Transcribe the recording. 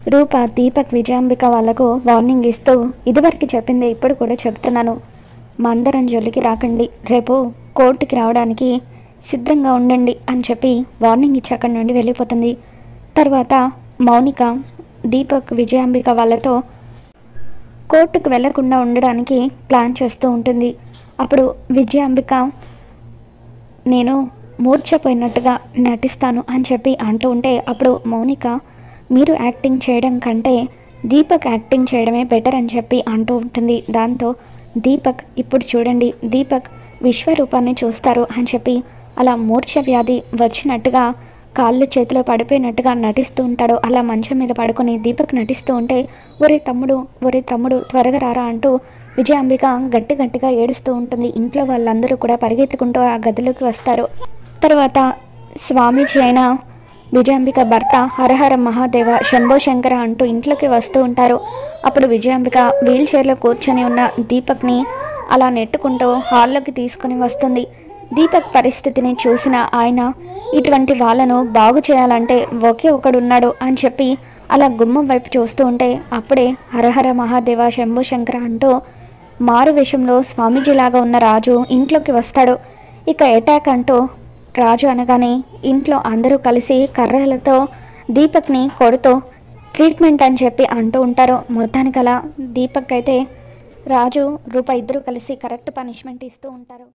రూప దీపక్ విజయాంబిక వాళ్లకు వార్నింగ్ ఇస్తూ ఇదివరకు చెప్పింది ఇప్పుడు కూడా చెప్తున్నాను, మందరం జోలికి రాకండి, రేపు కోర్టుకి రావడానికి సిద్ధంగా ఉండండి అని చెప్పి వార్నింగ్ ఇచ్చి అక్కడి నుండి వెళ్ళిపోతుంది. తర్వాత మౌనిక దీపక్ విజయాంబిక వాళ్ళతో కోర్టుకు వెళ్లకుండా ఉండడానికి ప్లాన్ చేస్తూ ఉంటుంది. అప్పుడు విజయాంబిక నేను మూర్ఛపోయినట్టుగా నటిస్తాను అని చెప్పి అంటూ ఉంటే అప్పుడు మౌనిక మీరు యాక్టింగ్ చేయడం కంటే దీపక్ యాక్టింగ్ చేయడమే బెటర్ అని చెప్పి అంటూ ఉంటుంది. దాంతో దీపక్ ఇప్పుడు చూడండి, దీపక్ విశ్వరూపాన్ని చూస్తారు అని చెప్పి అలా మూర్ఛ వ్యాధి వచ్చినట్టుగా కాళ్ళు చేతిలో పడిపోయినట్టుగా నటిస్తూ ఉంటాడు. అలా మంచం మీద పడుకొని దీపక్ నటిస్తూ ఉంటే ఒరే తమ్ముడు త్వరగా రారా అంటూ విజయాంబిక గట్టిగా ఏడుస్తూ ఉంటుంది. ఇంట్లో వాళ్ళందరూ కూడా పరిగెత్తుకుంటూ ఆ గదిలోకి వస్తారు. తర్వాత స్వామీజీ అయిన విజయాంబిక భర్త హరహర మహాదేవ శంభో శంకర అంటూ ఇంట్లోకి వస్తూ ఉంటారు. అప్పుడు విజయాంబిక వీల్ చైర్లో కూర్చొని ఉన్న దీపక్ని అలా నెట్టుకుంటూ హాల్లోకి తీసుకుని వస్తుంది. దీపక్ పరిస్థితిని చూసిన ఆయన ఇటువంటి వాళ్ళను బాగు చేయాలంటే ఒకే ఒకడున్నాడు అని చెప్పి అలా గుమ్మం వైపు చూస్తూ ఉంటే అప్పుడే హరహర మహాదేవ శంభో శంకర అంటూ మారు వేషంలో స్వామీజీలాగా ఉన్న రాజు ఇంట్లోకి వస్తాడు. ఇక అటాక్ అంటూ రాజు అనగానే ఇంట్లో అందరూ కలిసి కర్రలతో దీపక్ని కొడుతూ ట్రీట్మెంట్ అని చెప్పి అంటూ ఉంటారు. మొత్తానికలా దీపక్ అయితే రాజు రూప ఇద్దరు కలిసి కరెక్ట్ పనిష్మెంట్ ఇస్తూ ఉంటారు.